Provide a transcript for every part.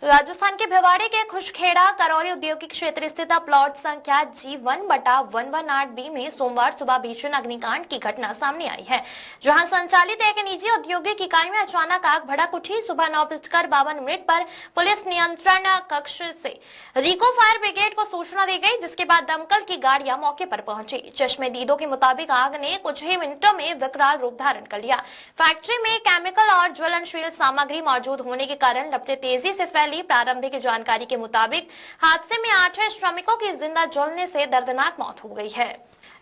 राजस्थान के भिवाड़ी के खुशखेड़ा करौली औद्योगिक क्षेत्र स्थित प्लॉट संख्या G1/118B में सोमवार सुबह भीषण अग्निकांड की घटना सामने आई है, जहां संचालित एक निजी औद्योगिक इकाई में अचानक आग भड़क उठी। सुबह 9:52 पर पुलिस नियंत्रण कक्ष से रिको फायर ब्रिगेड को सूचना दी गई, जिसके बाद दमकल की गाड़ियां मौके पर पहुंची। चश्मेदीदों के मुताबिक आग ने कुछ ही मिनटों में विकराल रूप धारण कर लिया। फैक्ट्री में केमिकल और ज्वलनशील सामग्री मौजूद होने के कारण लपटें तेजी से फैली। प्रारंभिक जानकारी के मुताबिक हादसे में 8 श्रमिकों की जिंदा जलने से दर्दनाक मौत हो गई है।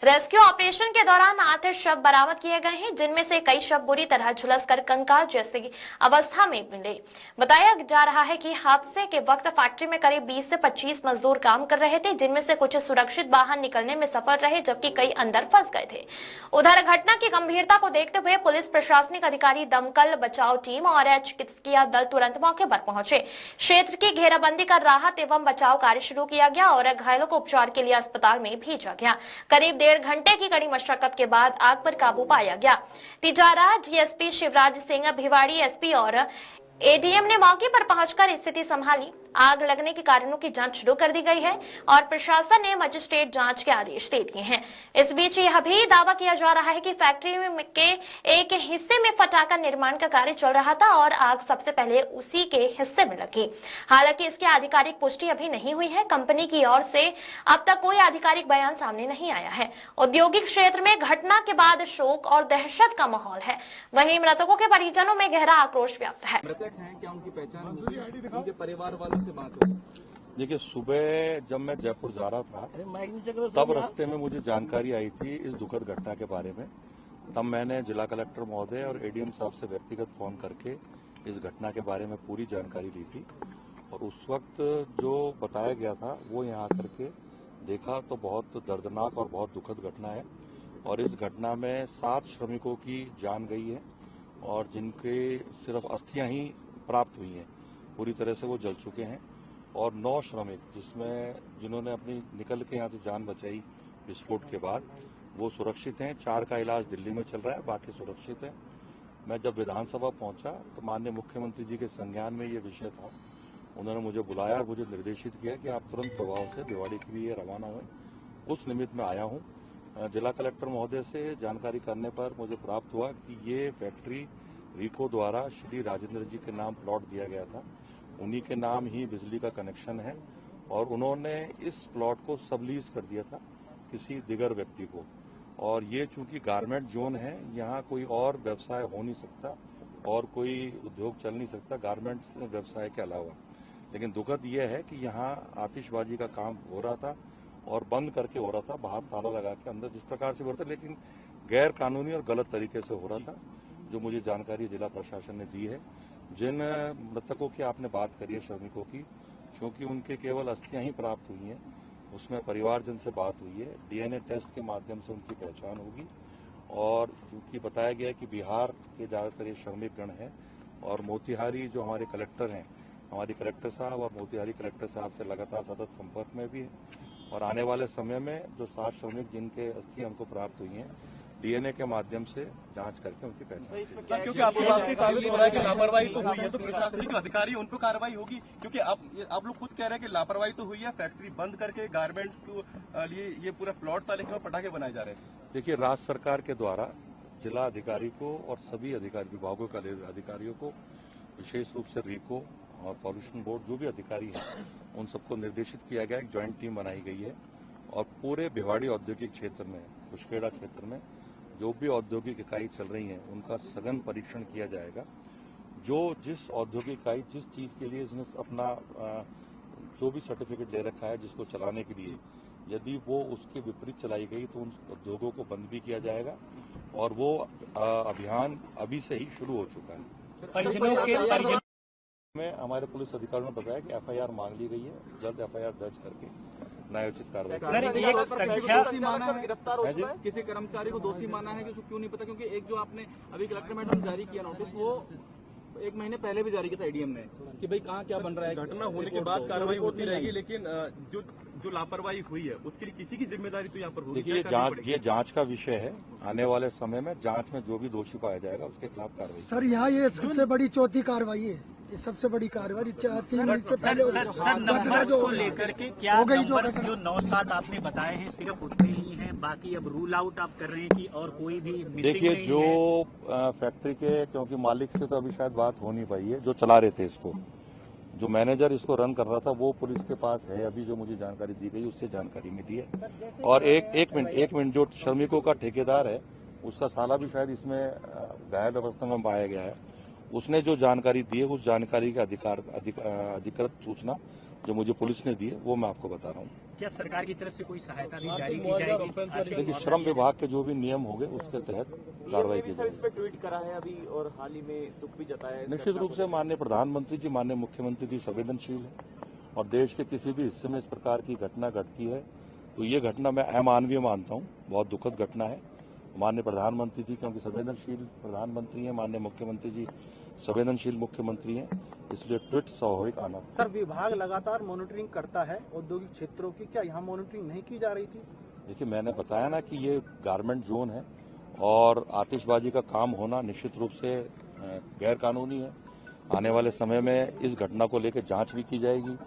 रेस्क्यू ऑपरेशन के दौरान 8 शव बरामद किए गए हैं, जिनमें से कई शव बुरी तरह झुलसकर कंकाल जैसी अवस्था में मिले। बताया जा रहा है कि हादसे के वक्त फैक्ट्री में करीब 20 से 25 मजदूर काम कर रहे थे, जिनमें से कुछ सुरक्षित बाहर निकलने में सफल रहे, जबकि कई अंदर फंस गए थे। उधर घटना की गंभीरता को देखते हुए पुलिस, प्रशासनिक अधिकारी, दमकल बचाव टीम और चिकित्सकीय दल तुरंत मौके पर पहुंचे। क्षेत्र की घेराबंदी कर राहत एवं बचाव कार्य शुरू किया गया और घायलों को उपचार के लिए अस्पताल में भेजा गया। करीब 1.5 घंटे की कड़ी मशक्कत के बाद आग पर काबू पाया गया। तिजारा डीएसपी शिवराज सिंह, भिवाड़ी एसपी और एडीएम ने मौके पर पहुंचकर स्थिति संभाली। आग लगने के कारणों की जांच शुरू कर दी गई है और प्रशासन ने मजिस्ट्रेट जांच के आदेश दे दिए हैं। इस बीच यह भी दावा किया जा रहा है कि फैक्ट्री के एक हिस्से में फटाका निर्माण का कार्य चल रहा था और आग सबसे पहले उसी के हिस्से में लगी। हालांकि इसकी आधिकारिक पुष्टि अभी नहीं हुई है। कंपनी की ओर से अब तक कोई आधिकारिक बयान सामने नहीं आया है। औद्योगिक क्षेत्र में घटना के बाद शोक और दहशत का माहौल है। वहीं मृतकों के परिजनों में गहरा आक्रोश व्याप्त है। क्या उनकी पहचान हुई? उनके परिवार वालों से बात हुई? देखिए, सुबह जब मैं जयपुर जा रहा था तब रास्ते में मुझे जानकारी आई थी इस दुखद घटना के बारे में। तब मैंने जिला कलेक्टर महोदय और एडीएम साहब से व्यक्तिगत फोन करके इस घटना के बारे में पूरी जानकारी ली थी और उस वक्त जो बताया गया था वो यहाँ करके देखा तो बहुत दर्दनाक और बहुत दुखद घटना है। और इस घटना में 7 श्रमिकों की जान गई है और जिनके सिर्फ अस्थियां ही प्राप्त हुई हैं, पूरी तरह से वो जल चुके हैं। और 9 श्रमिक जिन्होंने अपनी निकल के यहाँ से जान बचाई विस्फोट के बाद, वो सुरक्षित हैं। 4 का इलाज दिल्ली में चल रहा है, बाकी सुरक्षित है। मैं जब विधानसभा पहुंचा तो माननीय मुख्यमंत्री जी के संज्ञान में ये विषय था। उन्होंने मुझे बुलाया और मुझे निर्देशित किया कि आप तुरंत प्रभाव से भिवाड़ी के लिए रवाना हुए। उस निमित्त में आया हूँ। जिला कलेक्टर महोदय से जानकारी करने पर मुझे प्राप्त हुआ कि ये फैक्ट्री रिको द्वारा श्री राजेंद्र जी के नाम प्लॉट दिया गया था। उन्हीं के नाम ही बिजली का कनेक्शन है और उन्होंने इस प्लॉट को सबलीज कर दिया था किसी दिगर व्यक्ति को। और ये चूंकि गारमेंट जोन है, यहाँ कोई और व्यवसाय हो नहीं सकता और कोई उद्योग चल नहीं सकता गारमेंट व्यवसाय के अलावा। लेकिन दुखद यह है कि यहाँ आतिशबाजी का काम हो रहा था और बंद करके हो रहा था, बाहर ताला लगा के, अंदर जिस प्रकार से हो रहा था, लेकिन गैर कानूनी और गलत तरीके से हो रहा था, जो मुझे जानकारी जिला प्रशासन ने दी है। जिन मृतकों की आपने बात करी है श्रमिकों की, क्योंकि उनके केवल अस्थियां ही प्राप्त हुई हैं, उसमें परिवारजन से बात हुई है। डीएनए टेस्ट के माध्यम से उनकी पहचान होगी। और चूंकि बताया गया कि बिहार के ज़्यादातर ये श्रमिक गण हैं और मोतिहारी जो हमारे कलेक्टर हैं, हमारी कलेक्टर साहब और मोतिहारी कलेक्टर साहब से लगातार सतत संपर्क में भी है। और आने वाले समय में जो 7 श्रमिक जिनके अस्थि हमको प्राप्त हुई हैं, डीएनए के माध्यम से जांच करके उनकी पहचान। क्योंकि आपको साबित हो रहा है कि लापरवाही तो हुई है, तो प्रशासनिक अधिकारी उन पर कार्रवाई होगी, क्योंकि आप लोग खुद कह रहे हैं कि लापरवाही तो हुई है, फैक्ट्री बंद करके गारमेंट्स के लिए ये पूरा प्लॉट था, लेकिन पटाखे बनाए जा रहे हैं। देखिए, राज्य सरकार के द्वारा जिला अधिकारी को और सभी अधिकारी विभागों के अधिकारियों को, विशेष रूप से रिको और पॉल्यूशन बोर्ड जो भी अधिकारी हैं, उन सबको निर्देशित किया गया। एक ज्वाइंट टीम बनाई गई है और पूरे भिवाड़ी औद्योगिक क्षेत्र में, खुशखेड़ा क्षेत्र में जो भी औद्योगिक इकाई चल रही हैं, उनका सघन परीक्षण किया जाएगा। जिस औद्योगिक इकाई जिस चीज़ के लिए इसने अपना जो भी सर्टिफिकेट ले रखा है जिसको चलाने के लिए, यदि वो उसके विपरीत चलाई गई तो उन उद्योगों को बंद भी किया जाएगा। और वो अभियान अभी से ही शुरू हो चुका है। में हमारे पुलिस अधिकारियों ने बताया कि एफआईआर मांग ली गई है, जल्द एफआईआर दर्ज करके न्यायोचित कार्रवाई। गिरफ्तार हो चुका है? किसी कर्मचारी को दोषी माना है कि क्यों नहीं पता? क्योंकि एक जो आपने अभी कलेक्टर मैडम जारी किया नोटिस, वो 1 महीने पहले भी जारी किया था एडीएम ने कि भाई कहाँ क्या बन रहा है। घटना होने के बाद कार्रवाई होती रहेगी, लेकिन जो लापरवाही हुई है उसके लिए किसी की जिम्मेदारी तो यहाँ पर होगी। देखिए, ये जांच का विषय है। आने वाले समय में जांच में जो भी दोषी पाया जाएगा उसके खिलाफ कार्रवाई। सर, यहाँ ये सबसे बड़ी चौथी कार्रवाई है। ये सबसे बड़ी कार्रवाई 3 मिनट से पहले नंबर्स को लेकर के क्या हो गई नंबर्स जो 9-7 आपने बताए हैं सिर्फ उतने ही हैं, बाकी अब रूल आउट आप कर रहे हैं कि और कोई भी मिसिंग देखिए नहीं जो है? फैक्ट्री के, क्योंकि मालिक से तो अभी शायद बात हो नहीं पाई है, जो चला रहे थे इसको, जो मैनेजर इसको रन कर रहा था वो पुलिस के पास है, अभी जो मुझे जानकारी दी गई उससे जानकारी मिली है। और एक मिनट जो श्रमिकों का ठेकेदार है उसका साला भी शायद इसमें घायल अवस्था में पाया गया है, उसने जो जानकारी दी है उस जानकारी का अधिकृत सूचना जो मुझे पुलिस ने दी है वो मैं आपको बता रहा हूँ। क्या सरकार की तरफ से कोई सहायता भी जारी की जाएगी? देखिए श्रम विभाग के जो भी नियम होंगे उसके तहत कार्रवाई की जाएगी। इस पे ट्वीट करा है अभी और हाल ही में दुख भी जताया है। निश्चित रूप से माननीय प्रधानमंत्री जी, माननीय मुख्यमंत्री जी संवेदनशील है और देश के किसी भी हिस्से में इस प्रकार की घटना घटती है तो ये घटना मैं अमानवीय मानता हूँ, बहुत दुखद घटना है। माननीय प्रधानमंत्री जी क्योंकि संवेदनशील प्रधानमंत्री हैं, माननीय मुख्यमंत्री जी संवेदनशील मुख्यमंत्री हैं, इसलिए ट्वीट स्वाभाविक आना। सर विभाग लगातार मॉनिटरिंग करता है औद्योगिक क्षेत्रों की, क्या यहाँ मॉनिटरिंग नहीं की जा रही थी? देखिए मैंने बताया ना कि ये गारमेंट जोन है और आतिशबाजी का काम होना निश्चित रूप से गैर कानूनी है। आने वाले समय में इस घटना को लेकर जांच भी की जाएगी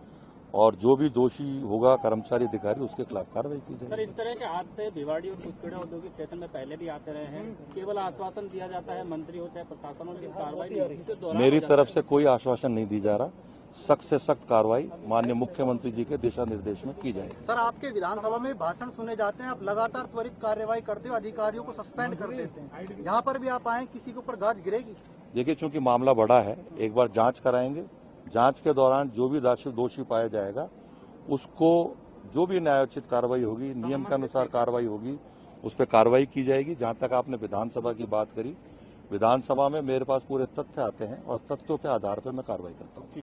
और जो भी दोषी होगा कर्मचारी अधिकारी उसके खिलाफ कार्रवाई की सर जाएगी। इस तरह के हादसे भिवाड़ी और कुसखेड़ा औद्योगिक क्षेत्र में पहले भी आते रहे हैं, केवल आश्वासन दिया जाता है, मंत्री हो चाहे प्रशासन हो, लेकिन कार्रवाई नहीं होती। मेरी तरफ से कोई आश्वासन नहीं दी जा रहा, सख्त से सख्त कार्रवाई माननीय मुख्यमंत्री जी के दिशा निर्देश में की जाएगी। सर आपके विधानसभा में भाषण सुने जाते हैं, आप लगातार त्वरित कार्रवाई करते हो, अधिकारियों को सस्पेंड कर देते हैं, यहाँ पर भी आप आए, किसी के ऊपर गाज गिरेगी? देखिए चूंकि मामला बड़ा है, एक बार जांच कराएंगे, जांच के दौरान जो भी दोषी पाया जाएगा उसको जो भी न्यायोचित कार्रवाई होगी, नियम के अनुसार कार्रवाई होगी, उस पर कार्रवाई की जाएगी। जहां तक आपने विधानसभा की बात करी, विधानसभा में मेरे पास पूरे तथ्य आते हैं और तथ्यों के आधार पर मैं कार्रवाई करता हूँ।